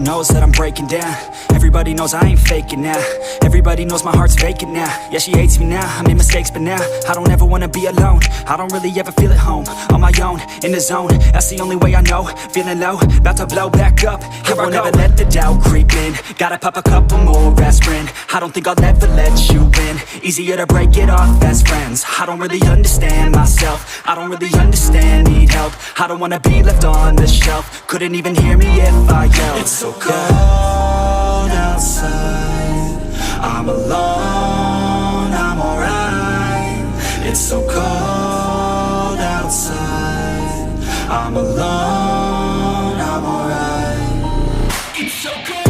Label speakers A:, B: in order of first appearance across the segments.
A: knows that I'm breaking down. Everybody knows I ain't faking now. Everybody knows my heart's vacant now. Yeah, she hates me now, I made mistakes but now I don't ever wanna be alone. I don't really ever feel at home. On my own, in the zone, that's the only way I know. Feeling low, about to blow back up. Here I won't ever let the doubt creep in. Gotta pop a couple more aspirin. I don't think I'll ever let you in. Easier to break it off as friends. I don't really understand myself. I don't really understand, need help. I don't wanna be left on the shelf. Couldn't even hear me if I yelled. It's so cold outside, I'm alone, I'm alright. It's so cold outside, I'm alone, I'm alright. It's so cold.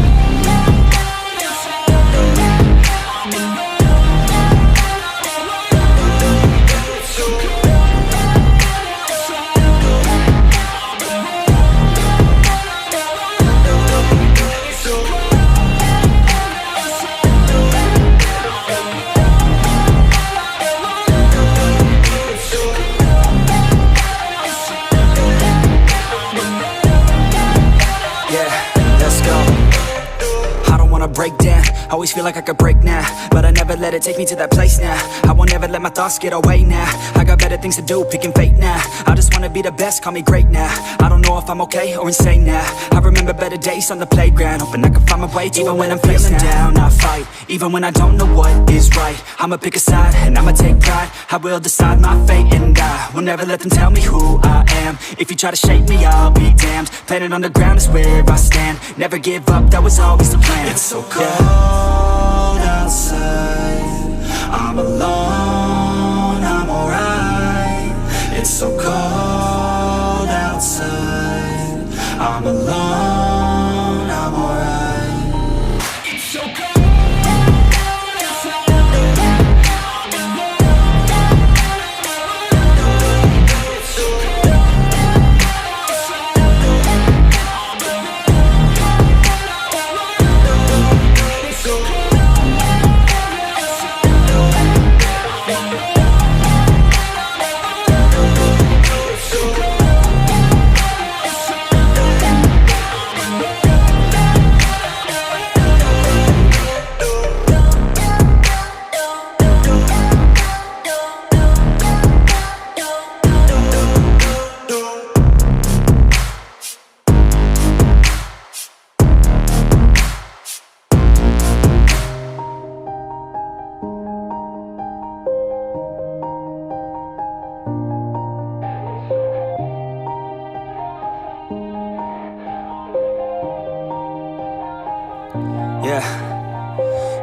A: Break down, always feel like I could break now, but I never let it take me to that place now. I won't ever let my thoughts get away now. I got better things to do, picking fate now. I just wanna be the best, call me great now. I don't know if I'm okay or insane now. I remember better days on the playground, hoping I can find my way to even when I'm feeling down, I fight, even when I don't know what is right. I'ma pick a side, and I'ma take pride. I will decide my fate, and I will never let them tell me who I am. If you try to shape me, I'll be damned. Planet on the ground is where I stand. Never give up, that was always the plan. It's so cold outside, I'm alone, I'm alright. It's so cold outside, I'm alone, I'm alright. It's so cold.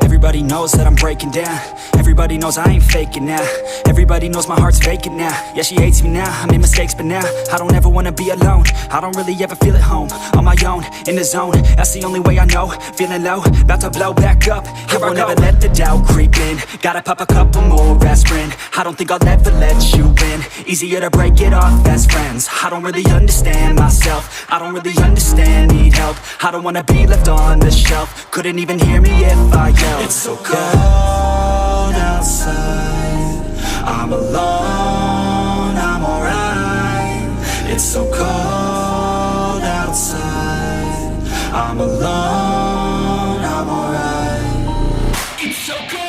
A: Everybody knows that I'm breaking down. Everybody knows I ain't faking now. Everybody knows my heart's vacant now. Yeah, she hates me now, I made mistakes but now I don't ever wanna be alone. I don't really ever feel at home. On my own, in the zone, that's the only way I know. Feeling low, about to blow back up. Here I won't ever let the doubt creep in. Gotta pop a couple more aspirin. I don't think I'll ever let you in. Easier to break it off as friends. I don't really understand myself. I don't really understand, need help. I don't wanna be left on the shelf. Couldn't even hear me if I yelled. It's so cold outside, I'm alone, I'm alright. It's so cold outside, I'm alone, I'm alright. It's so cold.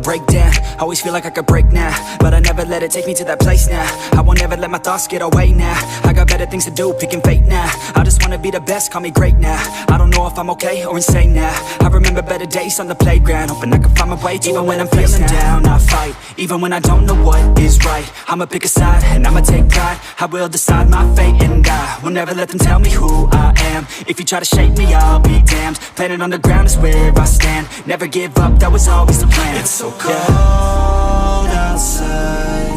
A: Break down, always feel like I could break now, but I never let it take me to that place now. I won't ever let my thoughts get away now. I got better things to do, picking fate now. I just wanna be the best, call me great now. I don't know if I'm okay or insane now. I remember better days on the playground, hoping I can find my way to even when I'm feeling down, I fight, even when I don't know what is right. I'ma pick a side, and I'ma take pride. I will decide my fate, and I will never let them tell me who I am. If you try to shape me, I'll be damned. Planet on the ground is where I stand. Never give up, that was always the plan. It's so cold outside,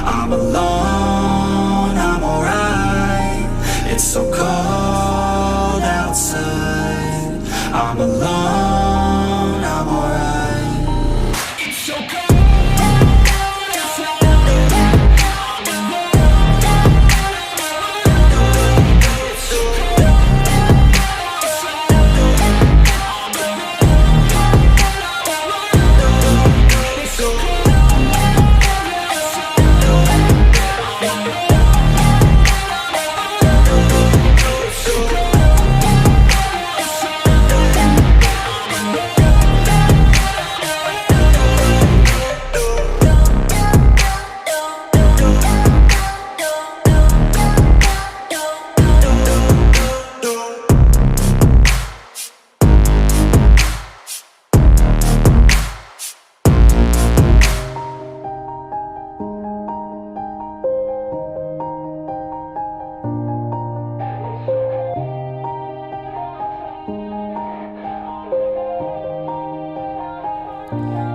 A: I'm alone, I'm alright. It's so cold outside, I'm alone, I'm alright. It's so cold.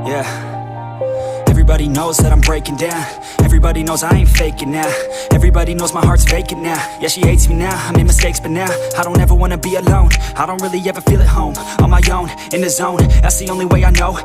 A: Yeah, everybody knows that I'm breaking down. Everybody knows I ain't faking now. Everybody knows my heart's vacant now. Yeah, she hates me now, I made mistakes but now I don't ever wanna be alone. I don't really ever feel at home, on my own, in the zone. That's the only way I know.